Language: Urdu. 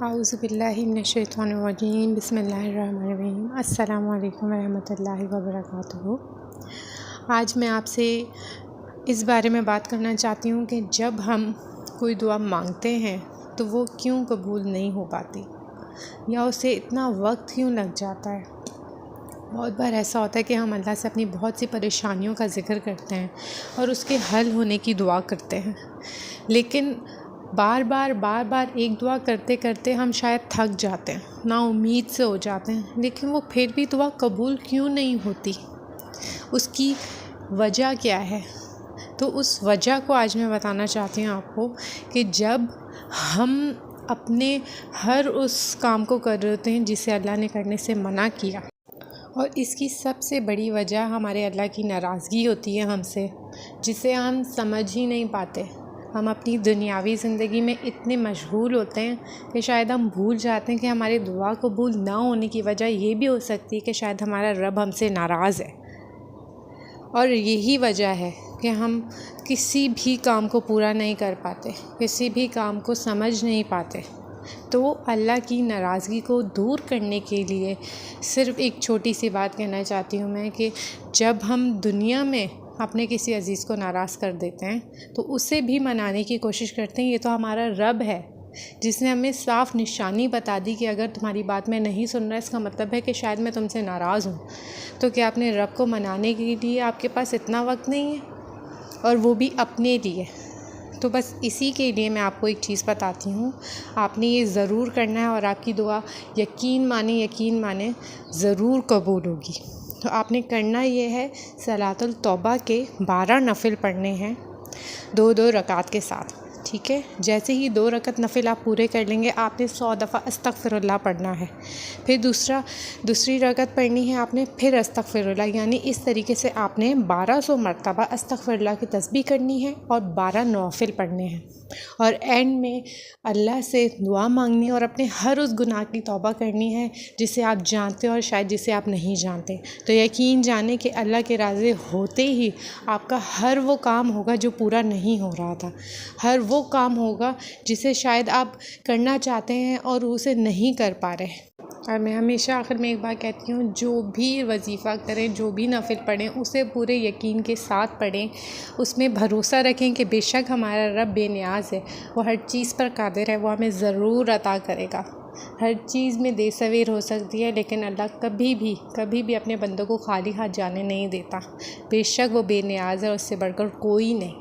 اعوذ باللہ من الشیطان الرجیم بسم اللہ الرحمن الرحیم السلام علیکم ورحمۃ اللہ وبرکاتہ۔ آج میں آپ سے اس بارے میں بات کرنا چاہتی ہوں کہ جب ہم کوئی دعا مانگتے ہیں تو وہ کیوں قبول نہیں ہو پاتی یا اسے اتنا وقت کیوں لگ جاتا ہے۔ بہت بار ایسا ہوتا ہے کہ ہم اللہ سے اپنی بہت سی پریشانیوں کا ذکر کرتے ہیں اور اس کے حل ہونے کی دعا کرتے ہیں، لیکن بار بار ایک دعا کرتے کرتے ہم شاید تھک جاتے ہیں، نا امید سے ہو جاتے ہیں، لیکن وہ پھر بھی دعا قبول کیوں نہیں ہوتی، اس کی وجہ کیا ہے؟ تو اس وجہ کو آج میں بتانا چاہتی ہوں آپ کو کہ جب ہم اپنے ہر اس کام کو کر رہے ہوتے ہیں جسے اللہ نے کرنے سے منع کیا، اور اس کی سب سے بڑی وجہ ہمارے اللہ کی ناراضگی ہوتی ہے ہم سے، جسے ہم سمجھ ہی نہیں پاتے۔ ہم اپنی دنیاوی زندگی میں اتنے مشغول ہوتے ہیں کہ شاید ہم بھول جاتے ہیں کہ ہماری دعا قبول نہ ہونے کی وجہ یہ بھی ہو سکتی ہے کہ شاید ہمارا رب ہم سے ناراض ہے، اور یہی وجہ ہے کہ ہم کسی بھی کام کو پورا نہیں کر پاتے، کسی بھی کام کو سمجھ نہیں پاتے۔ تو اللہ کی ناراضگی کو دور کرنے کے لیے صرف ایک چھوٹی سی بات کہنا چاہتی ہوں میں کہ جب ہم دنیا میں اپنے کسی عزیز کو ناراض کر دیتے ہیں تو اسے بھی منانے کی کوشش کرتے ہیں۔ یہ تو ہمارا رب ہے جس نے ہمیں صاف نشانی بتا دی کہ اگر تمہاری بات میں نہیں سن رہا، اس کا مطلب ہے کہ شاید میں تم سے ناراض ہوں۔ تو کیا اپنے رب کو منانے کے لیے آپ کے پاس اتنا وقت نہیں ہے، اور وہ بھی اپنے لیے؟ تو بس اسی کے لیے میں آپ کو ایک چیز بتاتی ہوں، آپ نے یہ ضرور کرنا ہے اور آپ کی دعا یقین مانے ضرور قبول ہوگی۔ تو آپ نے کرنا یہ ہے، صلاۃ التوبہ کے 12 نفل پڑھنے ہیں 2 رکعت کے ساتھ، ٹھیک ہے؟ جیسے ہی 2 رکعت نفل آپ پورے کر لیں گے، آپ نے 100 دفعہ استغفر اللہ پڑھنا ہے، پھر دوسری رکعت پڑھنی ہے آپ نے، پھر استغفر اللہ، یعنی اس طریقے سے آپ نے 1200 مرتبہ استغفر اللہ کی تسبیح کرنی ہے اور 12 نوافل پڑھنے ہیں، اور اینڈ میں اللہ سے دعا مانگنی ہے اور اپنے ہر اس گناہ کی توبہ کرنی ہے جسے آپ جانتے اور شاید جسے آپ نہیں جانتے۔ تو یقین جانیں کہ اللہ کے راضی ہوتے ہی آپ کا ہر وہ کام ہوگا جو پورا نہیں ہو رہا تھا، ہر وہ کام ہوگا جسے شاید آپ کرنا چاہتے ہیں اور اسے نہیں کر پا رہے۔ اور میں ہمیشہ آخر میں ایک بات کہتی ہوں، جو بھی وظیفہ کریں، جو بھی نفل پڑھیں، اسے پورے یقین کے ساتھ پڑھیں، اس میں بھروسہ رکھیں کہ بے شک ہمارا رب بے نیاز ہے، وہ ہر چیز پر قادر ہے، وہ ہمیں ضرور عطا کرے گا۔ ہر چیز میں دیر سویر ہو سکتی ہے، لیکن اللہ کبھی بھی اپنے بندوں کو خالی ہاتھ جانے نہیں دیتا۔ بے شک وہ بے نیاز ہے، اس سے بڑھ کر کوئی نہیں۔